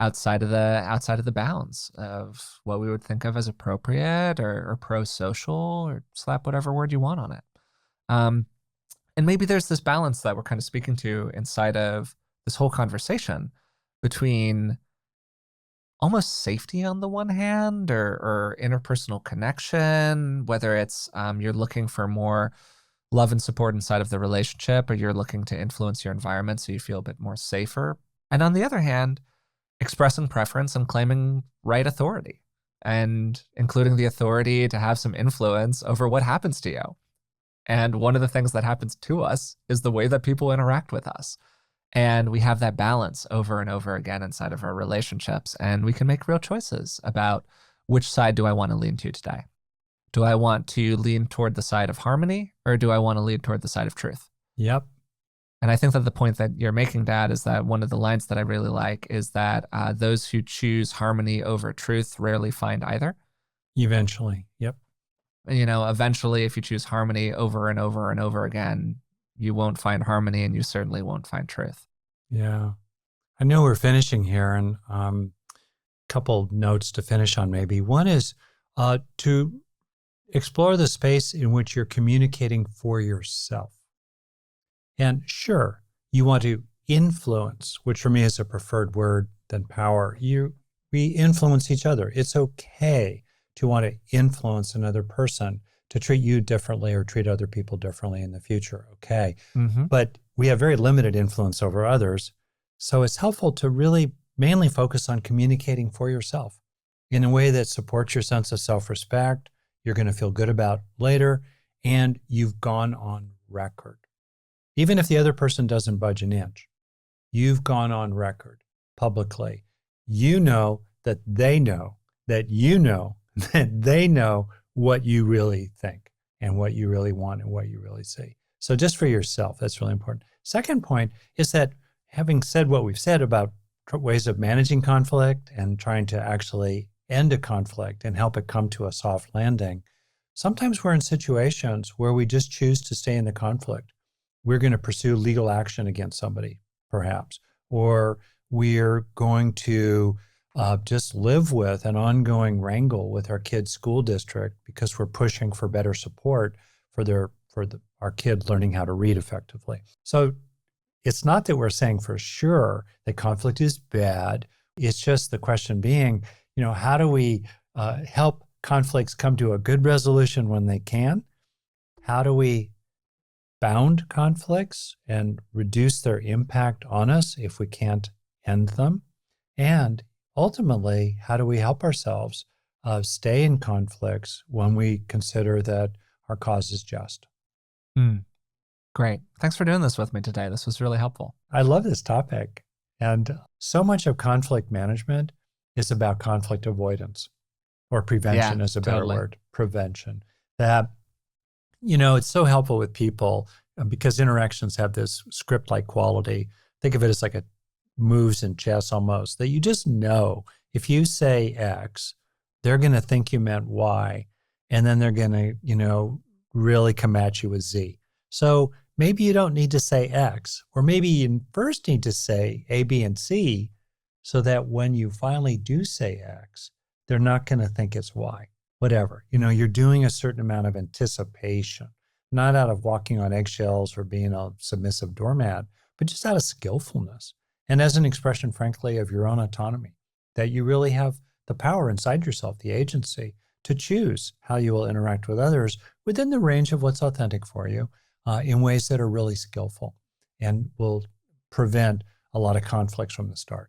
outside of the bounds of what we would think of as appropriate or pro-social, or slap whatever word you want on it. And maybe there's this balance that we're kind of speaking to inside of this whole conversation between almost safety on the one hand, or interpersonal connection, whether it's you're looking for more love and support inside of the relationship, or you're looking to influence your environment so you feel a bit more safer. And on the other hand, expressing preference and claiming right authority, and including the authority to have some influence over what happens to you. And one of the things that happens to us is the way that people interact with us. And we have that balance over and over again inside of our relationships. And we can make real choices about which side do I want to lean to today? Do I want to lean toward the side of harmony, or do I want to lean toward the side of truth? Yep. And I think that the point that you're making, Dad, is that one of the lines that I really like is that those who choose harmony over truth rarely find either. Eventually. Yep. Eventually, if you choose harmony over and over and over again, you won't find harmony, and you certainly won't find truth. Yeah. I know we're finishing here, and a couple notes to finish on maybe. One is to explore the space in which you're communicating for yourself. And sure, you want to influence, which for me is a preferred word than power. We influence each other. It's okay to want to influence another person to treat you differently or treat other people differently in the future. Okay. Mm-hmm. But we have very limited influence over others. So it's helpful to really mainly focus on communicating for yourself in a way that supports your sense of self-respect, you're going to feel good about later, and you've gone on record. Even if the other person doesn't budge an inch, you've gone on record publicly. You know that they know that you know that they know what you really think and what you really want and what you really see. So just for yourself, that's really important. Second point is that, having said what we've said about ways of managing conflict and trying to actually end a conflict and help it come to a soft landing, sometimes we're in situations where we just choose to stay in the conflict. We're going to pursue legal action against somebody, perhaps, or we're going to just live with an ongoing wrangle with our kid's school district because we're pushing for better support for our kid learning how to read effectively. So it's not that we're saying for sure that conflict is bad. It's just the question being, how do we help conflicts come to a good resolution when they can? How do we bound conflicts and reduce their impact on us if we can't end them? And ultimately, how do we help ourselves stay in conflicts when we consider that our cause is just? Great. Thanks for doing this with me today. This was really helpful. I love this topic. And so much of conflict management is about conflict avoidance, or prevention is a better word, prevention. That, it's so helpful with people because interactions have this script-like quality. Think of it as like a moves in chess almost, that you just know if you say X, they're going to think you meant Y, and then they're going to, really come at you with Z. So maybe you don't need to say X, or maybe you first need to say A, B, and C, so that when you finally do say X, they're not going to think it's why. Whatever. You're doing a certain amount of anticipation, not out of walking on eggshells or being a submissive doormat, but just out of skillfulness. And as an expression, frankly, of your own autonomy, that you really have the power inside yourself, the agency, to choose how you will interact with others within the range of what's authentic for you in ways that are really skillful and will prevent a lot of conflicts from the start.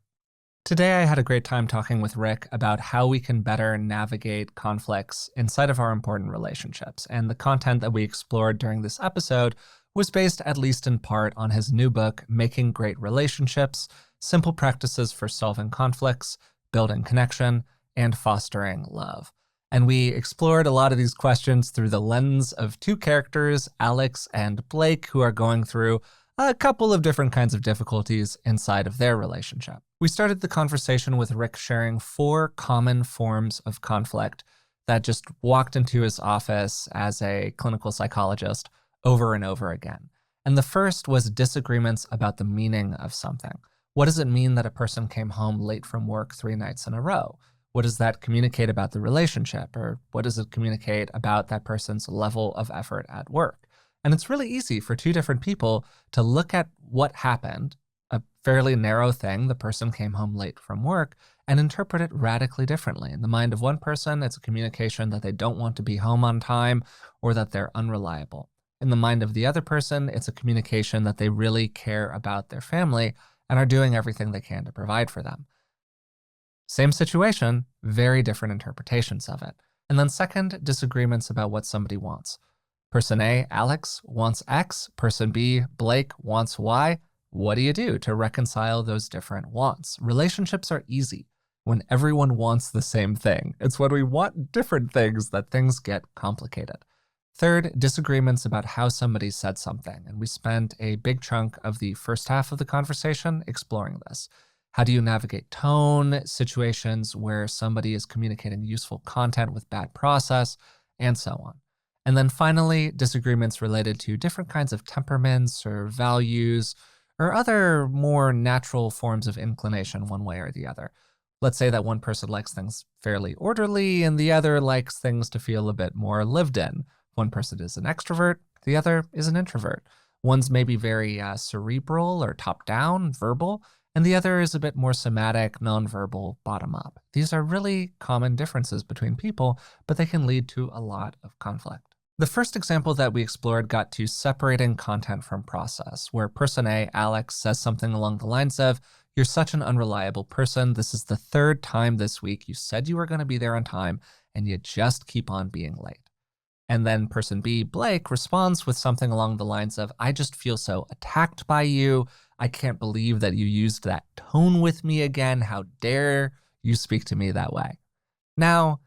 Today, I had a great time talking with Rick about how we can better navigate conflicts inside of our important relationships. And the content that we explored during this episode was based, at least in part, on his new book, Making Great Relationships: Simple Practices for Solving Conflicts, Building Connection, and Fostering Love. And we explored a lot of these questions through the lens of two characters, Alex and Blake, who are going through a couple of different kinds of difficulties inside of their relationship. We started the conversation with Rick sharing 4 common forms of conflict that just walked into his office as a clinical psychologist over and over again. And the first was disagreements about the meaning of something. What does it mean that a person came home late from work 3 nights in a row? What does that communicate about the relationship? Or what does it communicate about that person's level of effort at work? And it's really easy for 2 different people to look at what happened, a fairly narrow thing, the person came home late from work, and interpret it radically differently. In the mind of one person, it's a communication that they don't want to be home on time or that they're unreliable. In the mind of the other person, it's a communication that they really care about their family and are doing everything they can to provide for them. Same situation, very different interpretations of it. And then second, disagreements about what somebody wants. Person A, Alex, wants X. Person B, Blake, wants Y. What do you do to reconcile those different wants? Relationships are easy when everyone wants the same thing. It's when we want different things that things get complicated. Third, disagreements about how somebody said something. And we spent a big chunk of the first half of the conversation exploring this. How do you navigate tone, situations where somebody is communicating useful content with bad process, and so on. And then finally, disagreements related to different kinds of temperaments or values or other more natural forms of inclination one way or the other. Let's say that one person likes things fairly orderly and the other likes things to feel a bit more lived in. One person is an extrovert, the other is an introvert. One's maybe very cerebral or top-down, verbal, and the other is a bit more somatic, nonverbal, bottom-up. These are really common differences between people, but they can lead to a lot of conflict. The first example that we explored got to separating content from process, where person A, Alex, says something along the lines of, "You're such an unreliable person. This is the 3rd time this week you said you were going to be there on time, and you just keep on being late." And then person B, Blake, responds with something along the lines of, "I just feel so attacked by you. I can't believe that you used that tone with me again. How dare you speak to me that way?" Now,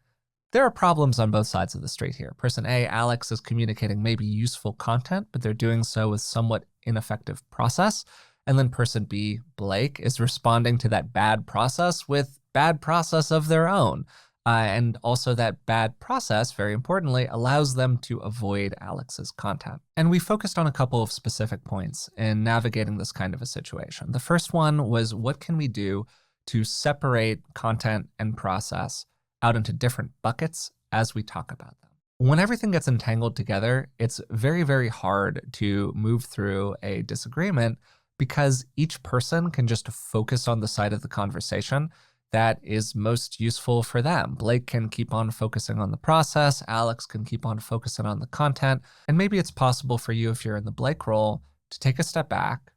there are problems on both sides of the street here. Person A, Alex, is communicating maybe useful content, but they're doing so with somewhat ineffective process. And then person B, Blake, is responding to that bad process with bad process of their own. And also that bad process, very importantly, allows them to avoid Alex's content. And we focused on a couple of specific points in navigating this kind of a situation. The first one was, what can we do to separate content and process out into different buckets as we talk about them? When everything gets entangled together, it's very, very hard to move through a disagreement because each person can just focus on the side of the conversation that is most useful for them. Blake can keep on focusing on the process, Alex can keep on focusing on the content, and maybe it's possible for you, if you're in the Blake role, to take a step back,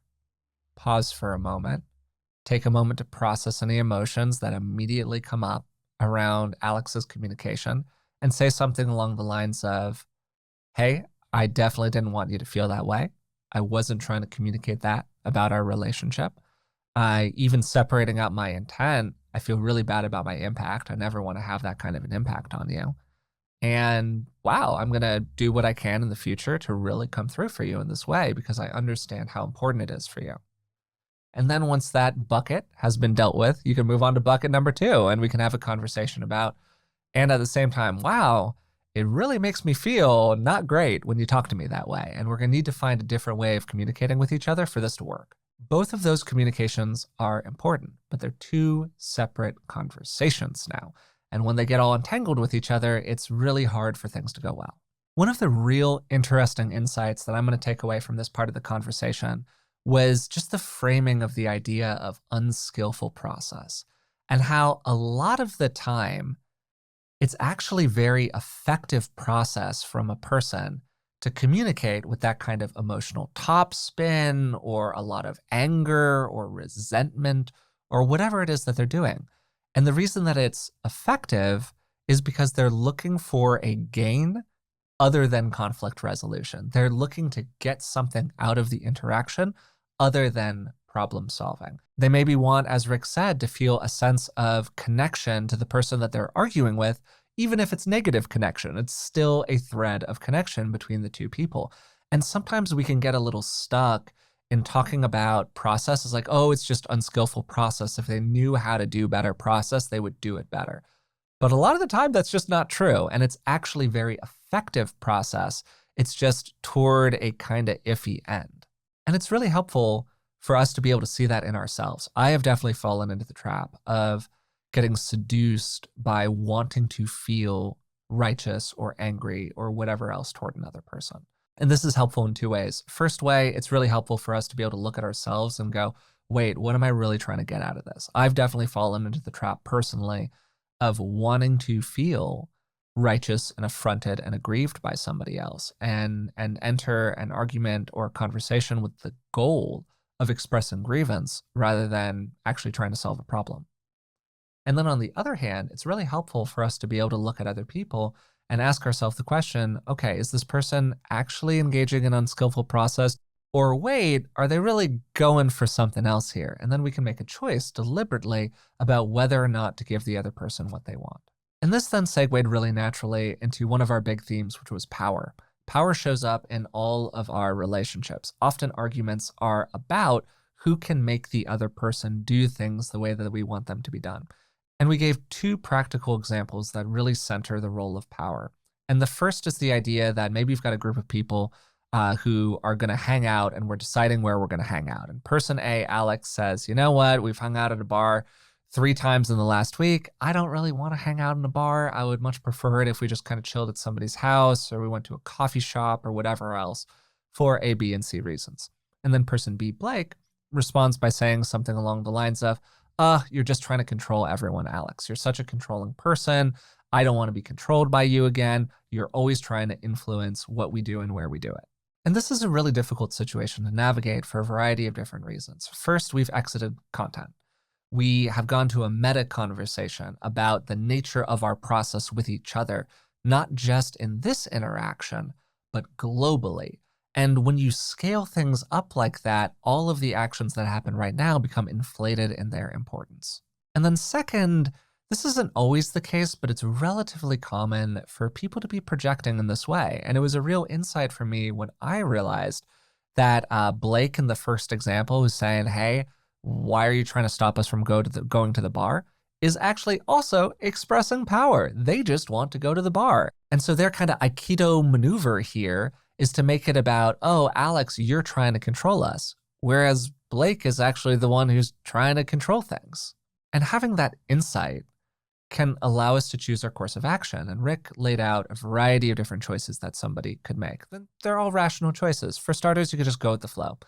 pause for a moment, take a moment to process any emotions that immediately come up around Alex's communication, and say something along the lines of, "Hey, I definitely didn't want you to feel that way. I wasn't trying to communicate that about our relationship. Even separating out my intent, I feel really bad about my impact. I never want to have that kind of an impact on you. And wow, I'm going to do what I can in the future to really come through for you in this way because I understand how important it is for you." And then once that bucket has been dealt with, you can move on to bucket number 2, and we can have a conversation about, and at the same time, wow, it really makes me feel not great when you talk to me that way. And we're going to need to find a different way of communicating with each other for this to work. Both of those communications are important, but they're 2 separate conversations now. And when they get all entangled with each other, it's really hard for things to go well. One of the real interesting insights that I'm going to take away from this part of the conversation was just the framing of the idea of unskillful process and how a lot of the time it's actually very effective process from a person to communicate with that kind of emotional topspin or a lot of anger or resentment or whatever it is that they're doing. And the reason that it's effective is because they're looking for a gain other than conflict resolution. They're looking to get something out of the interaction other than problem solving. They maybe want, as Rick said, to feel a sense of connection to the person that they're arguing with, even if it's negative connection. It's still a thread of connection between the two people. And sometimes we can get a little stuck in talking about process as like, oh, it's just unskillful process. If they knew how to do better process, they would do it better. But a lot of the time, that's just not true. And it's actually very effective process. It's just toward a kind of iffy end. And it's really helpful for us to be able to see that in ourselves. I have definitely fallen into the trap of getting seduced by wanting to feel righteous or angry or whatever else toward another person. And this is helpful in two ways. First way, it's really helpful for us to be able to look at ourselves and go, wait, what am I really trying to get out of this? I've definitely fallen into the trap personally of wanting to feel righteous and affronted and aggrieved by somebody else and enter an argument or a conversation with the goal of expressing grievance rather than actually trying to solve a problem. And then on the other hand, it's really helpful for us to be able to look at other people and ask ourselves the question, okay, is this person actually engaging in unskillful process? Or wait, are they really going for something else here? And then we can make a choice deliberately about whether or not to give the other person what they want. And this then segued really naturally into one of our big themes, which was power. Power shows up in all of our relationships. Often arguments are about who can make the other person do things the way that we want them to be done. And we gave two practical examples that really center the role of power. And the first is the idea that maybe you've got a group of people who are going to hang out and we're deciding where we're going to hang out. And person A, Alex, says, you know what, we've hung out at a bar 3 times in the last week. I don't really want to hang out in a bar. I would much prefer it if we just kind of chilled at somebody's house or we went to a coffee shop or whatever else for A, B, and C reasons. And then person B, Blake, responds by saying something along the lines of, you're just trying to control everyone, Alex. You're such a controlling person. I don't want to be controlled by you again. You're always trying to influence what we do and where we do it. And this is a really difficult situation to navigate for a variety of different reasons. First, we've exited content. We have gone to a meta conversation about the nature of our process with each other, not just in this interaction, but globally. And when you scale things up like that, all of the actions that happen right now become inflated in their importance. And then second, this isn't always the case, but it's relatively common for people to be projecting in this way. And it was a real insight for me when I realized that Blake in the first example was saying, hey, why are you trying to stop us from going to the bar? Is actually also expressing power. They just want to go to the bar. And so their kind of Aikido maneuver here is to make it about, oh, Alex, you're trying to control us. Whereas Blake is actually the one who's trying to control things. And having that insight can allow us to choose our course of action. And Rick laid out a variety of different choices that somebody could make. They're all rational choices. For starters, you could just go with the flow.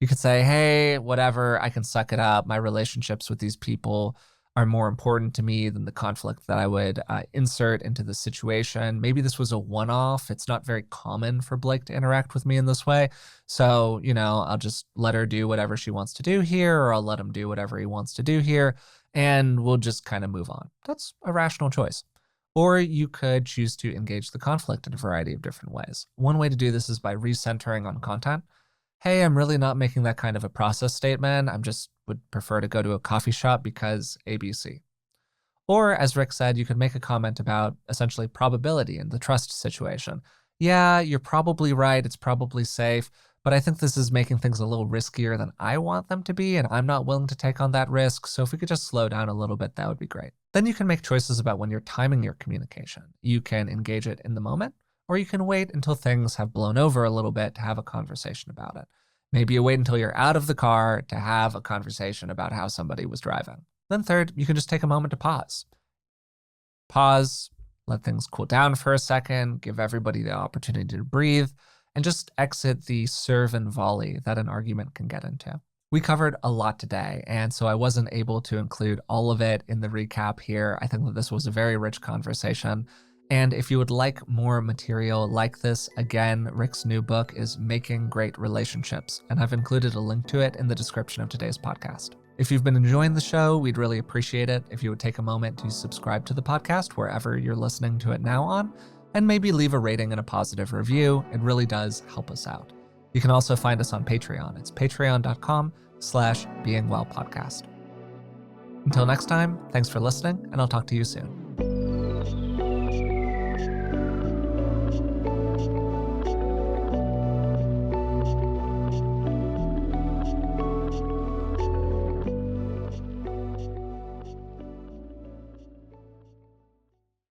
You could say, hey, whatever, I can suck it up. My relationships with these people are more important to me than the conflict that I would insert into the situation. Maybe this was a one-off. It's not very common for Blake to interact with me in this way. So, I'll just let her do whatever she wants to do here, or I'll let him do whatever he wants to do here, and we'll just kind of move on. That's a rational choice. Or you could choose to engage the conflict in a variety of different ways. One way to do this is by recentering on content. Hey, I'm really not making that kind of a process statement. I'm just would prefer to go to a coffee shop because ABC. Or as Rick said, you could make a comment about essentially probability in the trust situation. Yeah, you're probably right. It's probably safe, but I think this is making things a little riskier than I want them to be, and I'm not willing to take on that risk. So if we could just slow down a little bit, that would be great. Then you can make choices about when you're timing your communication. You can engage it in the moment, or you can wait until things have blown over a little bit to have a conversation about it. Maybe you wait until you're out of the car to have a conversation about how somebody was driving. Then third, you can just take a moment to pause. Pause, let things cool down for a second, give everybody the opportunity to breathe, and just exit the serve and volley that an argument can get into. We covered a lot today, and so I wasn't able to include all of it in the recap here. I think that this was a very rich conversation. And if you would like more material like this, again, Rick's new book is Making Great Relationships, and I've included a link to it in the description of today's podcast. If you've been enjoying the show, we'd really appreciate it if you would take a moment to subscribe to the podcast wherever you're listening to it now on, and maybe leave a rating and a positive review. It really does help us out. You can also find us on Patreon. It's patreon.com/beingwellpodcast. Until next time, thanks for listening, and I'll talk to you soon.